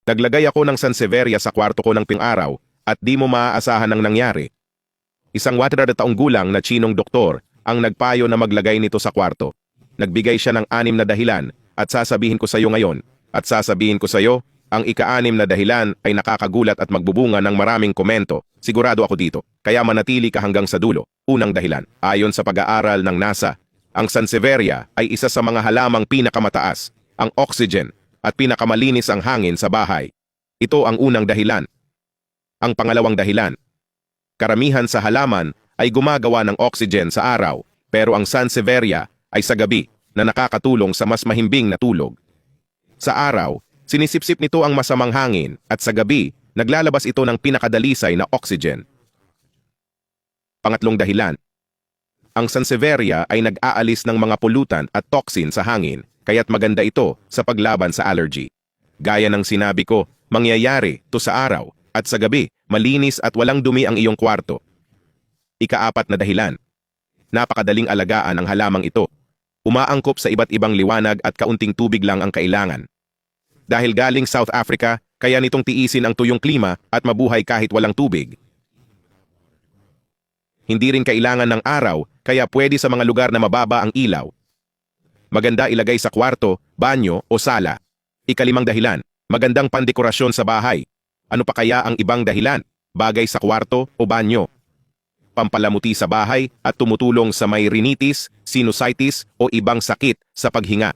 Naglagay ako ng Sansevieria sa kwarto ko ng ping-araw at di mo maaasahan ang nangyari. Isang 100 taong gulang na Chinong doktor ang nagpayo na maglagay nito sa kwarto. Nagbigay siya ng 6 na dahilan at sasabihin ko sa iyo ngayon. At sasabihin ko sa iyo, ang ika-6 na dahilan ay nakakagulat at magbubunga ng maraming komento. Sigurado ako dito. Kaya manatili ka hanggang sa dulo. Unang dahilan, ayon sa pag-aaral ng NASA, ang Sansevieria ay isa sa mga halamang pinakamataas, ang oxygen, at pinakamalinis ang hangin sa bahay. Ito ang unang dahilan. Ang pangalawang dahilan, karamihan sa halaman ay gumagawa ng oxygen sa araw, pero ang Sansevieria ay sa gabi na nakakatulong sa mas mahimbing na tulog. Sa araw, sinisipsip nito ang masamang hangin at sa gabi, naglalabas ito ng pinakadalisay na oxygen. Pangatlong dahilan, ang Sansevieria ay nag-aalis ng mga polutan at toxin sa hangin, kaya't maganda ito sa paglaban sa allergy. Gaya ng sinabi ko, mangyayari to sa araw at sa gabi, malinis at walang dumi ang iyong kwarto. Ika-4 na dahilan, napakadaling alagaan ang halamang ito. Umaangkop sa iba't ibang liwanag at kaunting tubig lang ang kailangan. Dahil galing South Africa, kaya nitong tiisin ang tuyong klima at mabuhay kahit walang tubig. Hindi rin kailangan ng araw, kaya pwede sa mga lugar na mababa ang ilaw. Maganda ilagay sa kwarto, banyo o sala. Ika-5 dahilan, magandang pandekorasyon sa bahay. Ano pa kaya ang ibang dahilan? Bagay sa kwarto o banyo. Pampalamuti sa bahay at tumutulong sa may rhinitis, sinusitis o ibang sakit sa paghinga.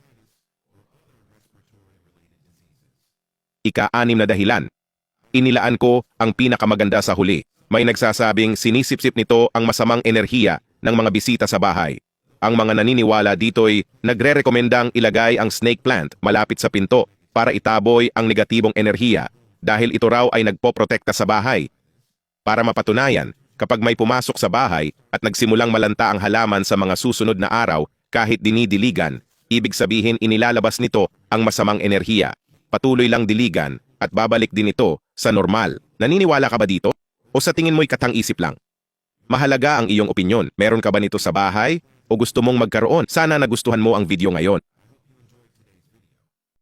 Ika-6 na dahilan, inilaan ko ang pinakamaganda sa huli. May nagsasabing sinisipsip nito ang masamang enerhiya ng mga bisita sa bahay. Ang mga naniniwala dito'y nagre-rekomendang ilagay ang snake plant malapit sa pinto para itaboy ang negatibong enerhiya dahil ito raw ay nagpoprotekta sa bahay. Para mapatunayan, kapag may pumasok sa bahay at nagsimulang malanta ang halaman sa mga susunod na araw kahit dinidiligan, ibig sabihin inilalabas nito ang masamang enerhiya. Patuloy lang diligan at babalik din ito sa normal. Naniniwala ka ba dito? O sa tingin mo'y katang-isip lang? Mahalaga ang iyong opinyon. Meron ka ba nito sa bahay? O gusto mong magkaroon? Sana nagustuhan mo ang video ngayon.